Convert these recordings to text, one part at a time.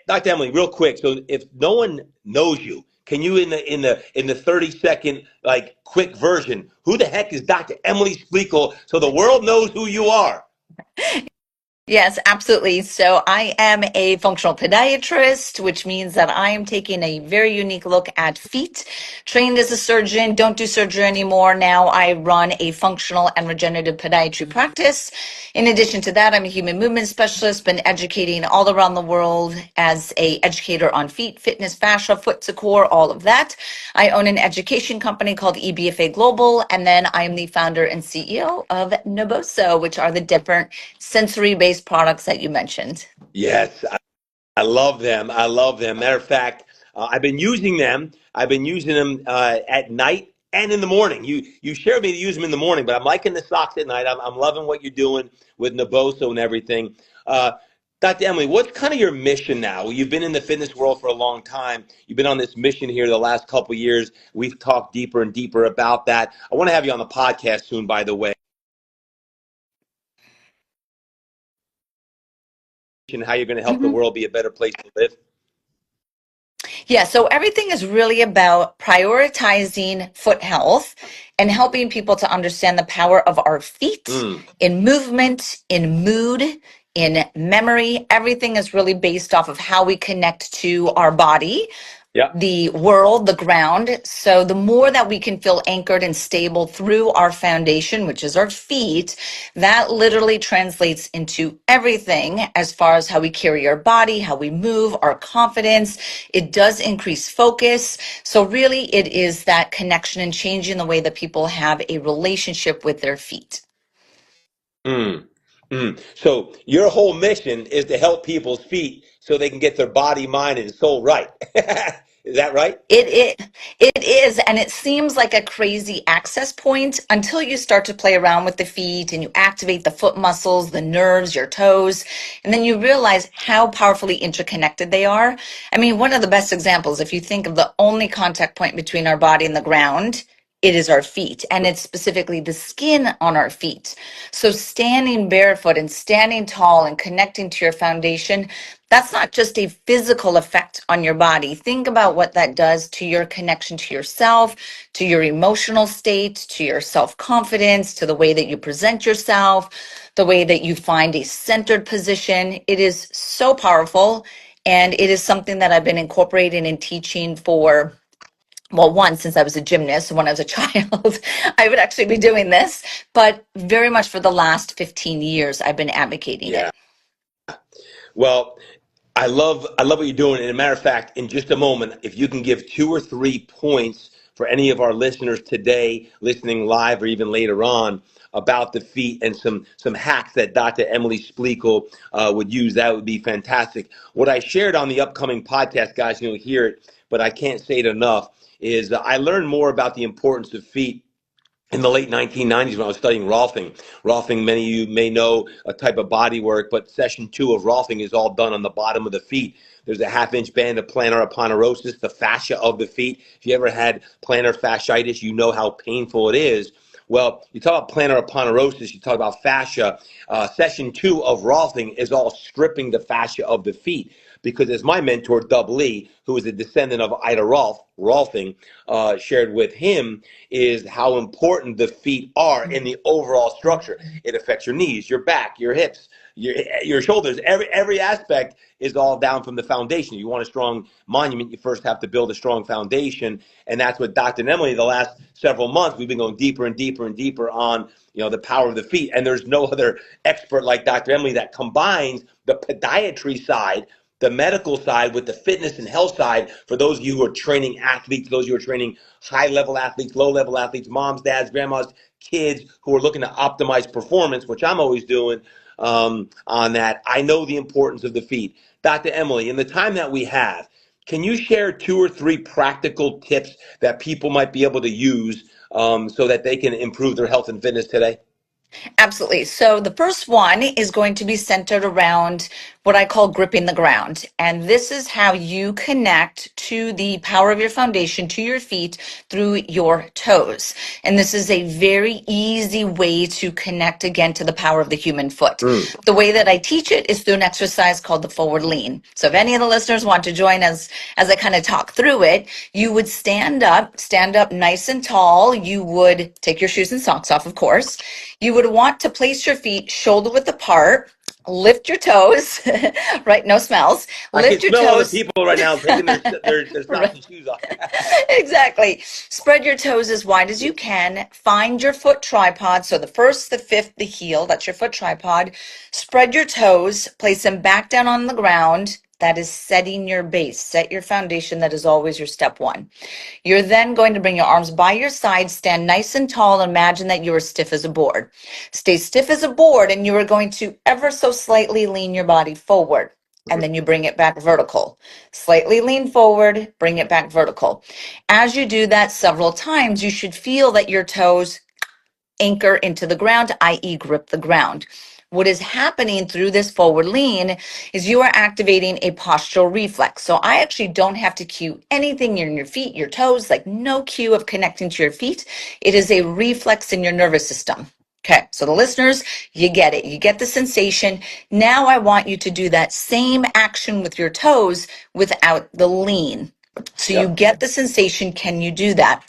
Dr. Emily, real quick. So if no one knows you, can you in the 30-second like quick version, who the heck is Dr. Emily Spliegel so the world knows who you are? Yes, absolutely. So I am a functional podiatrist, which means that I am taking a very unique look at feet. Trained as a surgeon, don't do surgery anymore. Now I run a functional and regenerative podiatry practice. In addition to that, I'm a human movement specialist, been educating all around the world as a educator on feet, fitness, fascia, foot to core, all of that. I own an education company called EBFA Global, and then I am the founder and CEO of Noboso, which are the different sensory-based products that you mentioned. Yes, I love them. I love them. Matter of fact, I've been using them. I've been using them at night and in the morning. You shared me to use them in the morning, but I'm liking the socks at night. I'm loving what you're doing with Naboso and everything. Uh, Dr. Emily, what's kind of your mission now? You've been in the fitness world for a long time. You've been on this mission here the last couple of years. We've talked deeper and deeper about that. I want to have you on the podcast soon, by the way, and how you're going to help the Mhm. world be a better place to live. Yeah, so everything is really about prioritizing foot health and helping people to understand the power of our feet Mm, in movement, in mood, in memory. Everything is really based off of how we connect to our body, yeah. the world, the ground. So the more that we can feel anchored and stable through our foundation, which is our feet, that literally translates into everything as far as how we carry our body, how we move, our confidence. It does increase focus. So really it is that connection and changing the way that people have a relationship with their feet. Mm, So your whole mission is to help people's feet so they can get their body, mind, and soul right. Is that right? It is, and it seems like a crazy access point until you start to play around with the feet and you activate the foot muscles, the nerves, your toes, and then you realize how powerfully interconnected they are. I mean, one of the best examples, if you think of the only contact point between our body and the ground, it is our feet, and it's specifically the skin on our feet. So standing barefoot and standing tall and connecting to your foundation, that's not just a physical effect on your body. Think about what that does to your connection to yourself, to your emotional state, to your self-confidence, to the way that you present yourself, the way that you find a centered position. It is so powerful, and it is something that I've been incorporating and teaching for, well, one, since I was a gymnast, when I was a child, I would actually be doing this, but very much for the last 15 years, I've been advocating Yeah. it. Well, I love what you're doing. And a matter of fact, in just a moment, if you can give 2 or 3 points for any of our listeners today, listening live or even later on, about the feet and some hacks that Dr. Emily Spliegel would use, that would be fantastic. What I shared on the upcoming podcast, guys, you'll hear it, but I can't say it enough, is I learned more about the importance of feet in the late 1990s when I was studying Rolfing. Rolfing, many of you may know a type of body work, but session 2 of Rolfing is all done on the bottom of the feet. There's a half-inch band of plantar aponeurosis, the fascia of the feet. If you ever had plantar fasciitis, you know how painful it is. Well, you talk about plantar aponeurosis, you talk about fascia. Session 2 of Rolfing is all stripping the fascia of the feet. Because as my mentor, Dub Lee, who is a descendant of Ida Rolfing, shared with him, is how important the feet are in the overall structure. It affects your knees, your back, your hips, your shoulders. Every aspect is all down from the foundation. You want a strong monument, you first have to build a strong foundation. And that's what Dr. Emily, the last several months, we've been going deeper and deeper and deeper on, the power of the feet. And there's no other expert like Dr. Emily that combines the podiatry side, the medical side, with the fitness and health side. For those of you who are training athletes, those of you who are training high level athletes, low level athletes, moms, dads, grandmas, kids who are looking to optimize performance, which I'm always doing on that. I know the importance of the feet. Dr. Emily, in the time that we have, can you share 2 or 3 practical tips that people might be able to use so that they can improve their health and fitness today? Absolutely. So the first one is going to be centered around what I call gripping the ground. And this is how you connect to the power of your foundation, to your feet through your toes. And this is a very easy way to connect again to the power of the human foot. The way that I teach it is through an exercise called the forward lean. So if any of the listeners want to join us as I kind of talk through it, you would stand up nice and tall. You would take your shoes and socks off, of course. You would want to place your feet shoulder width apart. Lift your toes, right? No smells. I can Lift your smell other toes. people right now taking their socks Right. and shoes off. Exactly. Spread your toes as wide as you can. Find your foot tripod. So the first, the fifth, the heel, that's your foot tripod. Spread your toes, place them back down on the ground. That is setting your base. Set your foundation. That is always your step one. You're then going to bring your arms by your side, stand nice and tall, and imagine that you are stiff as a board. Stay stiff as a board, and you are going to ever so slightly lean your body forward. And then you bring it back vertical. Slightly lean forward, bring it back vertical. As you do that several times, you should feel that your toes anchor into the ground, i.e. grip the ground. What is happening through this forward lean is you are activating a postural reflex. So I actually don't have to cue anything in your feet, your toes, like no cue of connecting to your feet. It is a reflex in your nervous system. Okay, so the listeners, you get it. You get the sensation. Now I want you to do that same action with your toes without the lean. So you Yep. get the sensation. Can you do that?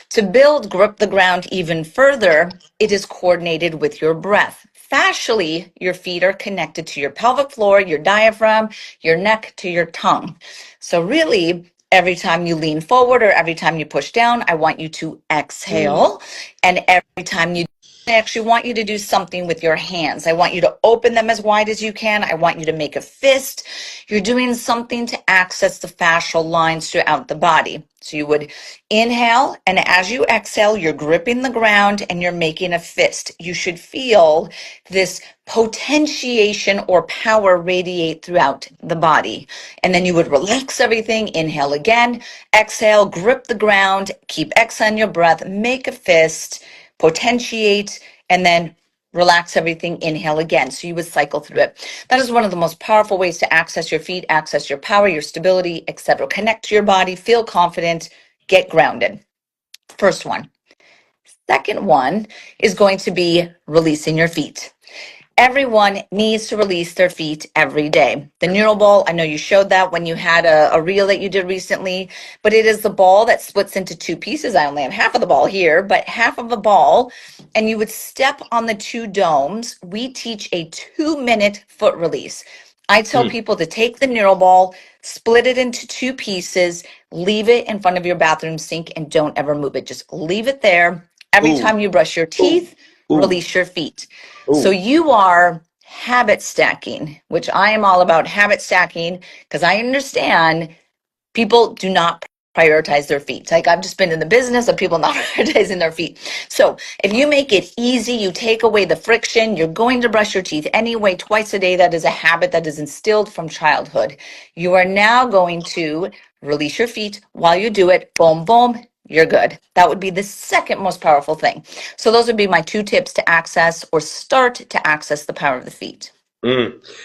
To build grip the ground even further, it is coordinated with your breath. Fascially, your feet are connected to your pelvic floor, your diaphragm, your neck to your tongue. So really, every time you lean forward or every time you push down, I want you to exhale. And every time you I actually want you to do something with your hands. I want you to open them as wide as you can. I want you to make a fist. You're doing something to access the fascial lines throughout the body. So you would inhale, and as you exhale, you're gripping the ground and you're making a fist. You should feel this potentiation or power radiate throughout the body. And then you would relax everything, inhale again, exhale, grip the ground, keep exhaling your breath, make a fist, potentiate, and then relax everything, inhale again. So you would cycle through it. That is one of the most powerful ways to access your feet, access your power, your stability, etc. Connect to your body, feel confident, get grounded. First one. Second one is going to be releasing your feet. Everyone needs to release their feet every day. The neural ball, I know you showed that when you had a reel that you did recently, but it is the ball that splits into two pieces. I only have half of the ball here, but half of the ball, and you would step on the two domes. We teach a 2-minute foot release. I tell people to take the neural ball, split it into two pieces, leave it in front of your bathroom sink, and don't ever move it. Just leave it there. Every Ooh, time you brush your teeth, ooh, release your feet. So ooh. you are habit stacking, which I am all about habit stacking because I understand people do not prioritize their feet. Like I've just been in the business of people not prioritizing their feet. So if you make it easy, you take away the friction, you're going to brush your teeth anyway, twice a day. That is a habit that is instilled from childhood. You are now going to release your feet while you do it. Boom, boom. You're good. That would be the second most powerful thing. So those would be my 2 tips to access or start to access the power of the feet.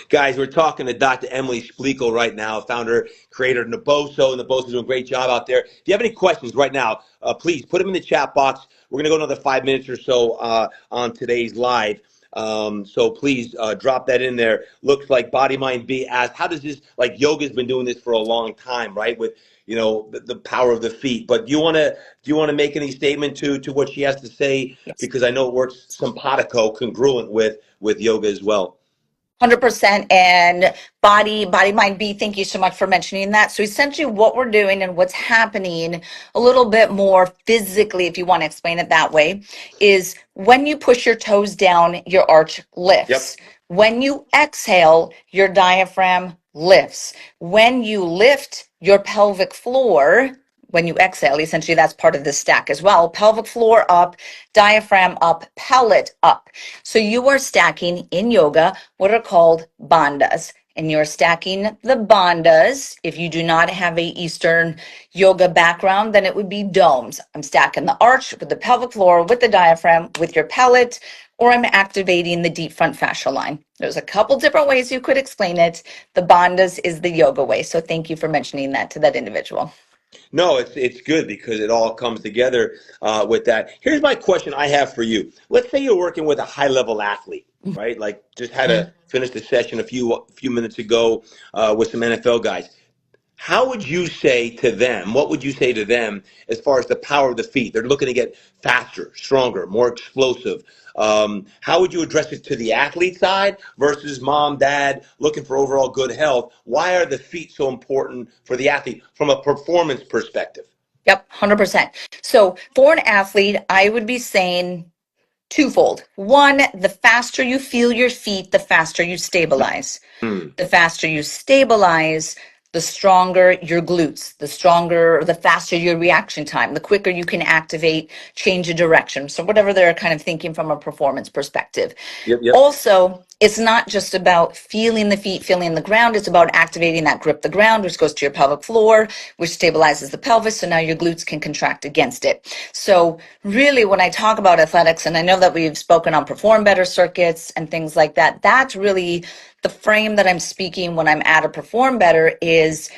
Guys, we're talking to Dr. Emily Spliegel right now, founder, creator of Naboso. Naboso's doing a great job out there. If you have any questions right now, please put them in the chat box. We're going to go another 5 minutes or so on today's live. So please drop that in there. Looks like Body Mind B asked, how does this, like yoga's been doing this for a long time, right? With, the power of the feet. But do you want to make any statement to what she has to say? Yes. Because I know it works simpatico, congruent with yoga as well. 100%. And body mind be, thank you so much for mentioning that. So essentially what we're doing and what's happening a little bit more physically, if you want to explain it that way, is when you push your toes down, your arch Yep. lifts. When you exhale, your diaphragm lifts. When you lift your pelvic floor, when you exhale, essentially that's part of the stack as well. Pelvic floor up, diaphragm up, pellet up. So you are stacking in yoga what are called bandhas. And you're stacking the bandhas. If you do not have a Eastern yoga background, then it would be domes. I'm stacking the arch with the pelvic floor, with the diaphragm, with your pellet, or I'm activating the deep front fascia line. There's a couple different ways you could explain it. The Bandhas is the yoga way. So thank you for mentioning that to that individual. No, it's good because it all comes together with that. Here's my question I have for you. Let's say you're working with a high level athlete, right? Like just had a finished a session a few minutes ago with some NFL guys. How would you say to them, what would you say to them as far as the power of the feet? They're looking to get faster, stronger, more explosive. How would you address it to the athlete side versus mom, dad, looking for overall good health? Why are the feet so important for the athlete from a performance perspective? Yep, 100%. So for an athlete, I would be saying twofold. One, the faster you feel your feet, the faster you stabilize. Mm, The faster you stabilize, the stronger your glutes, the stronger, the faster your reaction time, the quicker you can activate, change of direction. So whatever they're kind of thinking from a performance perspective. yep, yep. Also, it's not just about feeling the feet, feeling the ground. It's about activating that grip the ground, which goes to your pelvic floor, which stabilizes the pelvis. So now your glutes can contract against it. So really, when I talk about athletics, and I know that we've spoken on perform better circuits and things like that, that's really the frame that I'm speaking when I'm at a perform better is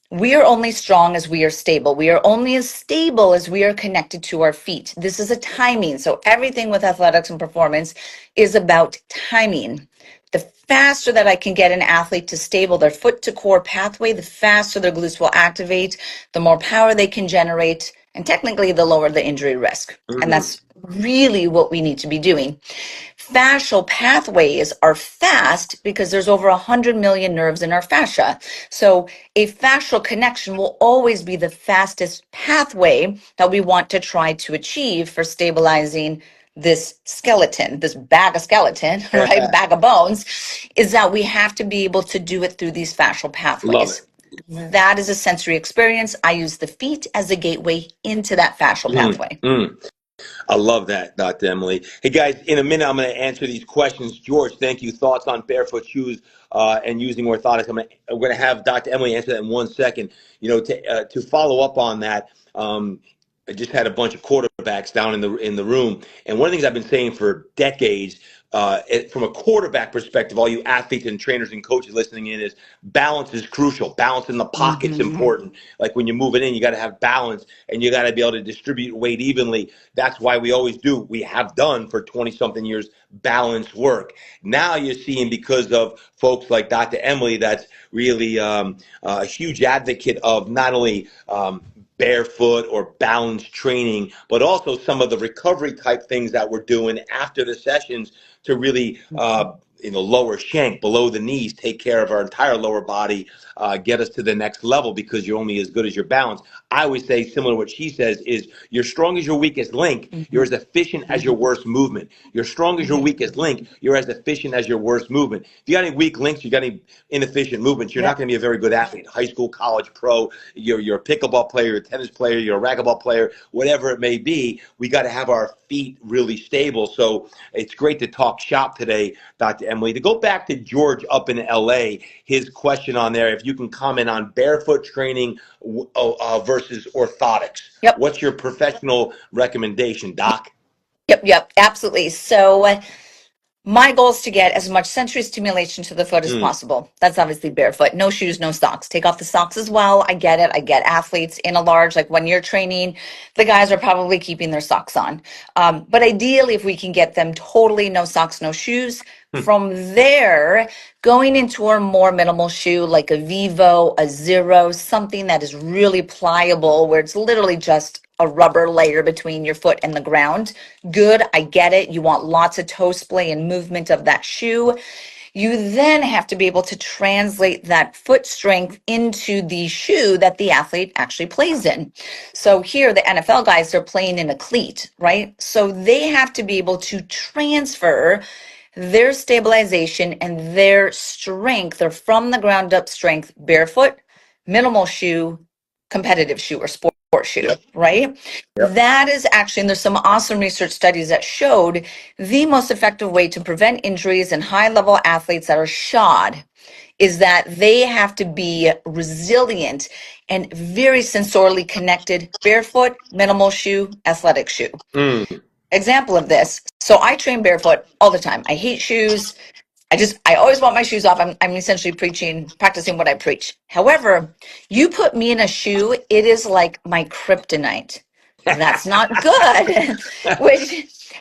we are only strong as we are stable. We are only as stable as we are connected to our feet. This is a timing. So everything with athletics and performance is about timing. The faster that I can get an athlete to stable their foot to core pathway, the faster their glutes will activate, the more power they can generate, and technically the lower the injury risk. And Mm, that's really what we need to be doing. Fascial pathways are fast because there's over 100 million nerves in our fascia. So a fascial connection will always be the fastest pathway that we want to try to achieve for stabilizing this skeleton, this bag of skeleton, right? Bag of bones, is that we have to be able to do it through these fascial love it. pathways. That is a sensory experience. I use the feet as a gateway into that fascial Mm, pathway. mm. I love that, Dr. Emily. Hey, guys, in a minute, I'm going to answer these questions. George, thank you. Thoughts on barefoot shoes and using orthotics? We're going to have Dr. Emily answer that in 1 second. To follow up on that, I just had a bunch of quarterbacks down in the room, and one of the things I've been saying for decades, from a quarterback perspective, all you athletes and trainers and coaches listening in, is balance is crucial. Balance in the pocket's Mhm. important. Like when you're moving in, you got to have balance, and you got to be able to distribute weight evenly. That's why we have done for 20 something years, balanced work. Now you're seeing, because of folks like Dr. Emily, that's really a huge advocate of not only barefoot or balance training, but also some of the recovery type things that we're doing after the sessions to really lower shank, below the knees, take care of our entire lower body, get us to the next level, because you're only as good as your balance. I always say, similar to what she says, is you're strong as your weakest link, you're as Mhm. efficient as your worst movement. You're strong as your weakest link, you're as efficient as your worst movement. If you got any weak links, you got any inefficient movements, you're not Yep. going to be a very good athlete. High school, college, pro, you're a pickleball player, you're a tennis player, you're a racquetball player, whatever it may be, we got to have our feet really stable. So it's great to talk shop today, Dr. Emily. To go back to George up in LA, his question on there, if you can comment on barefoot training versus orthotics. Yep. What's your professional recommendation, Doc? Yep. Absolutely. So my goal is to get as much sensory stimulation to the foot as Mm, possible. That's obviously barefoot. No shoes, no socks. Take off the socks as well. I get it. I get athletes in a large, like when you're training, the guys are probably keeping their socks on. But ideally, if we can get them totally no socks, no shoes, mm, from there, going into a more minimal shoe like a Vivo, a Zero, something that is really pliable, where it's literally just a rubber layer between your foot and the ground. Good, I get it. You want lots of toe splay and movement of that shoe. You then have to be able to translate that foot strength into the shoe that the athlete actually plays in. So here, the NFL guys, they're playing in a cleat, right? So they have to be able to transfer their stabilization and their strength, or from the ground up strength, barefoot, minimal shoe, competitive shoe, or sport shoe, yep, right? yep. That is actually, and there's some awesome research studies that showed the most effective way to prevent injuries in high level athletes that are shod is that they have to be resilient and very sensorially connected, barefoot, minimal shoe, athletic shoe. Mm, example of this. So I train barefoot all the time. I hate shoes. I always want my shoes off. I'm essentially practicing what I preach. However, you put me in a shoe, it is like my kryptonite. That's not good,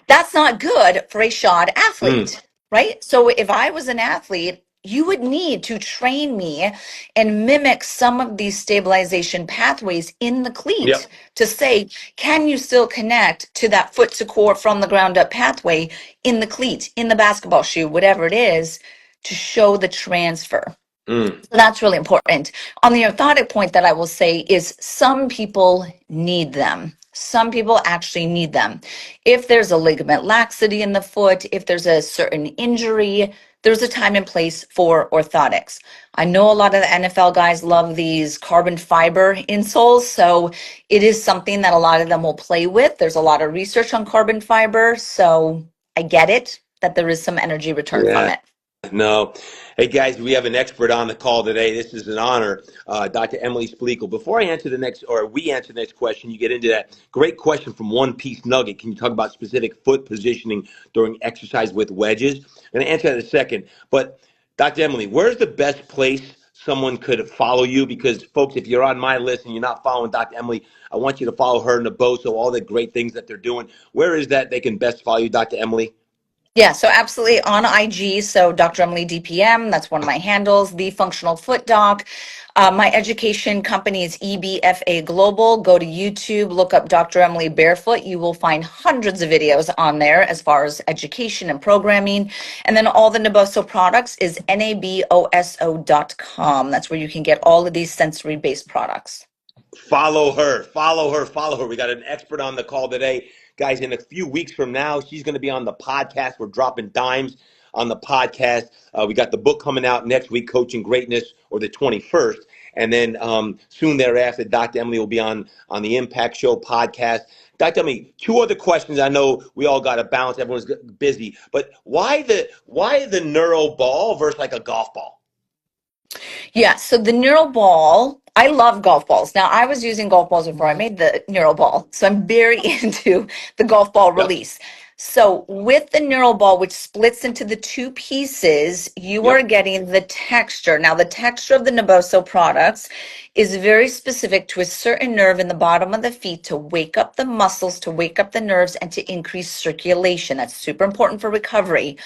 that's not good for a shod Mm, athlete, right? So if I was an athlete, you would need to train me and mimic some of these stabilization pathways in the cleat yep. to say, can you still connect to that foot to core from the ground up pathway in the cleat, in the basketball shoe, whatever it is, to show the transfer. Mm, So that's really important. On the orthotic point that I will say is some people need them. Some people actually need them. If there's a ligament laxity in the foot, if there's a certain injury, there's a time and place for orthotics. I know a lot of the NFL guys love these carbon fiber insoles, so it is something that a lot of them will play with. There's a lot of research on carbon fiber, so I get it that there is some energy return from yeah. it. No. Hey, guys, we have an expert on the call today. This is an honor, Dr. Emily Spleakle. Before I answer the next, or we answer the next question, you get into that great question from One Piece Nugget. Can you talk about specific foot positioning during exercise with wedges? I'm going to answer that in a second. But, Dr. Emily, where's the best place someone could follow you? Because, folks, if you're on my list and you're not following Dr. Emily, I want you to follow her and the BOSO, all the great things that they're doing. Where is that they can best follow you, Dr. Emily? Yeah, so absolutely on IG. So Dr. Emily DPM, that's one of my handles, the Functional Foot Doc. My education company is EBFA Global. Go to YouTube, look up Dr. Emily Barefoot. You will find hundreds of videos on there as far as education and programming. And then all the Naboso products is naboso.com. That's where you can get all of these sensory based products. Follow her, follow her, follow her. We got an expert on the call today. Guys, in a few weeks from now, she's going to be on the podcast. We're dropping dimes on the podcast. We got the book coming out next week, Coaching Greatness, or the 21st. And then soon thereafter, Dr. Emily will be on the Impact Show podcast. Dr. Emily, two other questions. I know we all got to balance. Everyone's busy. But why the neuro ball versus like a golf ball? Yeah, so the neural ball, I love golf balls. Now, I was using golf balls before I made the neural ball, so I'm very into the golf ball Yep, release. So, with the neural ball, which splits into the two pieces, you are yep. getting the texture. Now, the texture of the Naboso products is very specific to a certain nerve in the bottom of the feet to wake up the muscles, to wake up the nerves, and to increase circulation. That's super important for recovery.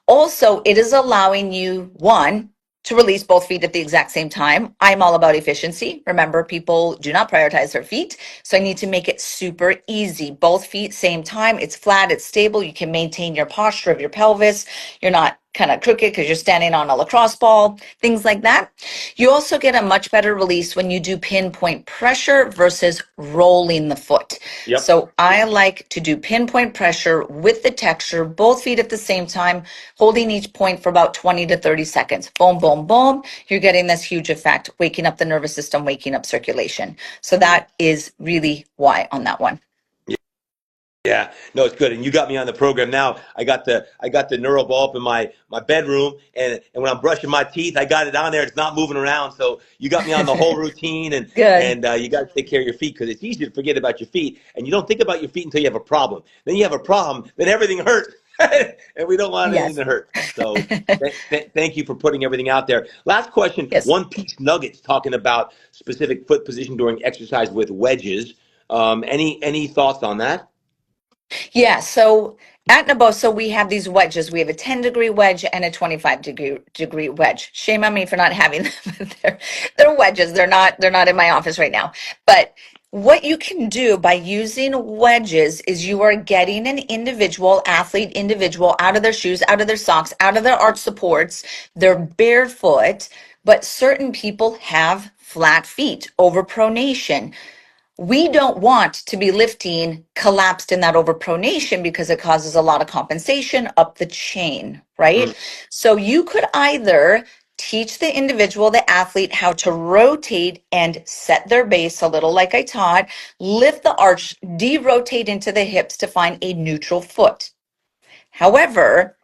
Also, it is allowing you, one, to release both feet at the exact same time. I'm all about efficiency. Remember, people do not prioritize their feet. So I need to make it super easy. Both feet, same time. It's flat, it's stable. You can maintain your posture of your pelvis. You're not kind of crooked because you're standing on a lacrosse ball, things like that. You also get a much better release when you do pinpoint pressure versus rolling the foot. Yep. So I like to do pinpoint pressure with the texture, both feet at the same time, holding each point for about 20 to 30 seconds. Boom, boom, boom. You're getting this huge effect, waking up the nervous system, waking up circulation. So that is really why on that one. Yeah, no, it's good. And you got me on the program now. I got the neural ball up in my bedroom, and when I'm brushing my teeth, I got it on there. It's not moving around. So you got me on the whole routine, and Good. and you got to take care of your feet because it's easy to forget about your feet, and you don't think about your feet until you have a problem. Then you have a problem, then everything hurts, and we don't want anything Yes. to hurt. So thank you for putting everything out there. Last question: Yes. One Piece Nuggets talking about specific foot position during exercise with wedges. Any thoughts on that? Yeah, so at Naboso, we have these wedges. We have a 10-degree wedge and a 25-degree wedge. Shame on me for not having them, but they're wedges. They're not in my office right now. But what you can do by using wedges is you are getting an individual out of their shoes, out of their socks, out of their arch supports. They're barefoot, but certain people have flat feet, overpronation. We don't want to be lifting collapsed in that overpronation because it causes a lot of compensation up the chain, right? So you could either teach the individual, the athlete, how to rotate and set their base a little like I taught, lift the arch, de-rotate into the hips to find a neutral foot. However,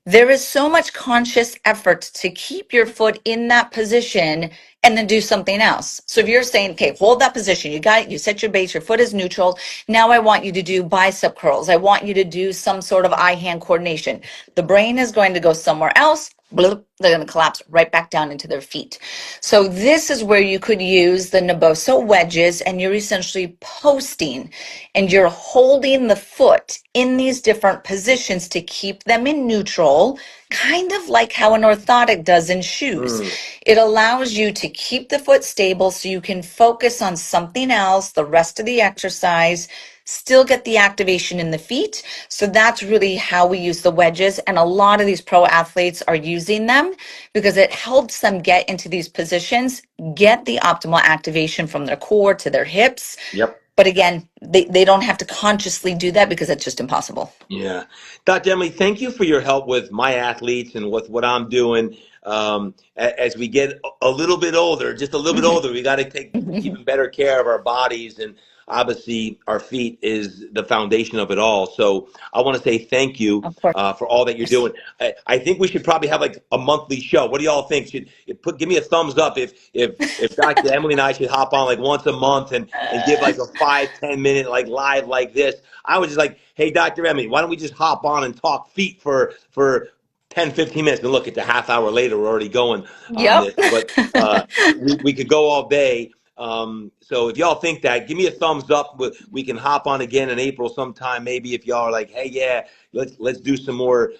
there is so much conscious effort to keep your foot in that position and then do something else. So if you're saying, okay, hold that position, you got it, you set your base, your foot is neutral. Now I want you to do bicep curls. I want you to do some sort of eye-hand coordination. The brain is going to go somewhere else. Bloop, they're going to collapse right back down into their feet. So this is where you could use the Naboso wedges, and you're essentially posting and you're holding the foot in these different positions to keep them in neutral, kind of like how an orthotic does in shoes. It allows you to keep the foot stable so you can focus on something else the rest of the exercise, still get the activation in the feet. So that's really how we use the wedges. And a lot of these pro athletes are using them because it helps them get into these positions, get the optimal activation from their core to their hips. Yep. But again, they don't have to consciously do that because it's just impossible. Yeah. Dr. Emily, thank you for your help with my athletes and with what I'm doing. As we get a little bit older, just a little bit older, we got to take even better care of our bodies. And obviously, our feet is the foundation of it all. So I want to say thank you Of course. for all that you're doing. I think we should probably have like a monthly show. What do y'all think? Give me a thumbs up if Dr. Emily and I should hop on like once a month and give like a 5-10 minute like live like this. I was just like, hey, Dr. Emily, why don't we just hop on and talk feet for 10-15 minutes? And look, it's a half hour later, we're already going on Yep. this. But we could go all day. So if y'all think that, give me a thumbs up. We can hop on again in April sometime. Maybe if y'all are like, hey, yeah, let's do some more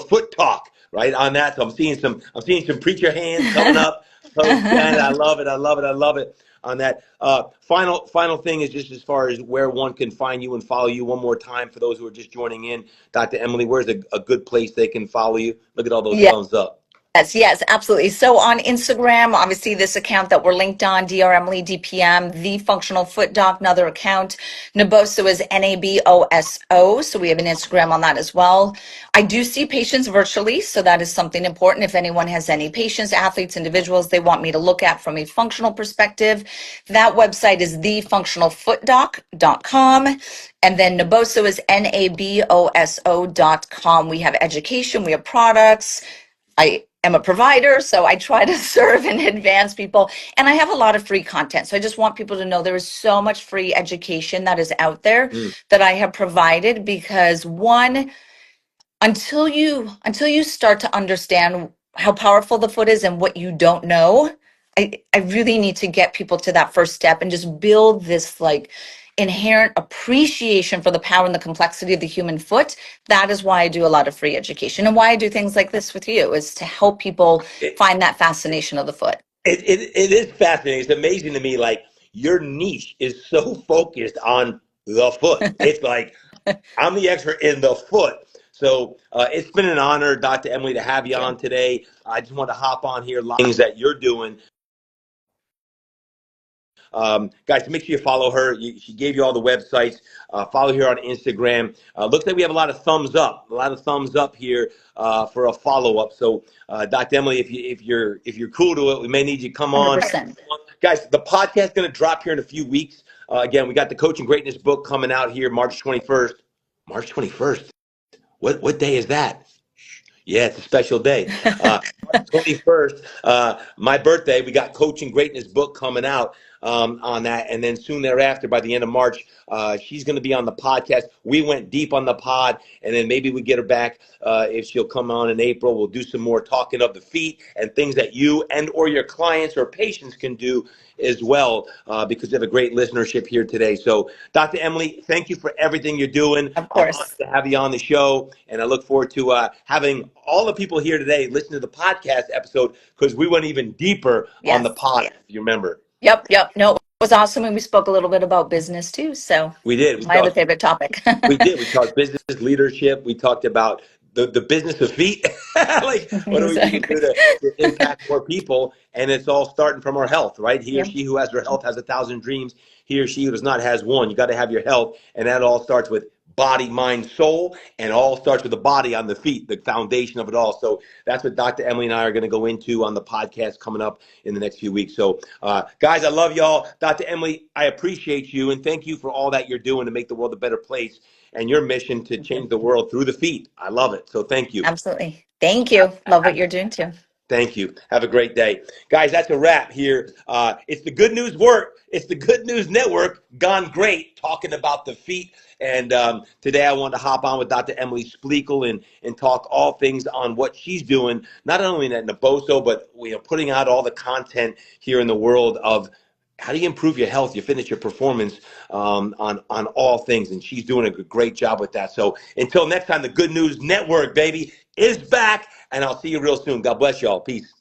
foot talk right on that. So I'm seeing some preacher hands coming up. Coach Janet, I love it. I love it. I love it on that. Final thing is just as far as where one can find you and follow you one more time for those who are just joining in. Dr. Emily, where's a good place they can follow you? Look at all those Yeah. thumbs up. Yes, absolutely. So on Instagram, obviously this account that we're linked on, Dr. Emily DPM, the Functional Foot Doc, another account. Naboso is Naboso. So we have an Instagram on that as well. I do see patients virtually, so that is something important. If anyone has any patients, athletes, individuals they want me to look at from a functional perspective, that website is thefunctionalfootdoc.com. And then Naboso is Naboso.com. We have education, we have products. I am a provider, so I try to serve and advance people. And I have a lot of free content. So I just want people to know there is so much free education that is out there that I have provided because one, until you start to understand how powerful the foot is and what you don't know, I really need to get people to that first step and just build this like inherent appreciation for the power and the complexity of the human foot. That is why I do a lot of free education and why I do things like this with you is to help people find that fascination of the foot. It is fascinating. It's amazing to me. Like your niche is so focused on the foot. It's like I'm the expert in the foot. So it's been an honor, Dr. Emily, to have you on today. I just want to hop on here, things that you're doing. Guys, make sure you follow her. She gave you all the websites. Follow her on Instagram. Looks like we have a lot of thumbs up here for a follow up. So, Dr. Emily, if you're cool to it, we may need you to come on. 100%. Guys, the podcast is going to drop here in a few weeks. Again, we got the Coaching Greatness book coming out here March 21st. March 21st. What day is that? Yeah, it's a special day. March 21st, my birthday, we got Coaching Greatness book coming out on that. And then soon thereafter, by the end of March, she's going to be on the podcast. We went deep on the pod, and then maybe we get her back if she'll come on in April. We'll do some more talking of the feet and things that you and or your clients or patients can do as well because we have a great listenership here today. So, Dr. Emily, thank you for everything you're doing. Of I'm honored course. to have you on the show, and I look forward to having all the people here today listen to the podcast episode because we went even deeper on the pod, if you remember. Yep. No, it was awesome. And we spoke a little bit about business too. So We did. my other favorite topic. We did. We talked business leadership. We talked about the business of feet. Like, what do we need to do to impact more people? And it's all starting from our health, right? He or she who has their health has 1,000 dreams. He or she who does not has one. You got to have your health. And that all starts with body, mind, soul, and all starts with the body on the feet, the foundation of it all. So that's what Dr. Emily and I are going to go into on the podcast coming up in the next few weeks. So, guys, I love y'all. Dr. Emily, I appreciate you, and thank you for all that you're doing to make the world a better place and your mission to change the world through the feet. I love it. So thank you. Absolutely. Thank you. Love what you're doing too. Thank you. Have a great day. Guys, that's a wrap here. It's the Good News Work. It's the Good News Network gone great talking about the feet. And today I wanted to hop on with Dr. Emily Spliegel and talk all things on what she's doing, not only at Naboso, but putting out all the content here in the world of how do you improve your health, your fitness, your performance on all things. And she's doing a great job with that. So until next time, the Good News Network, baby, is back. And I'll see you real soon. God bless y'all. Peace.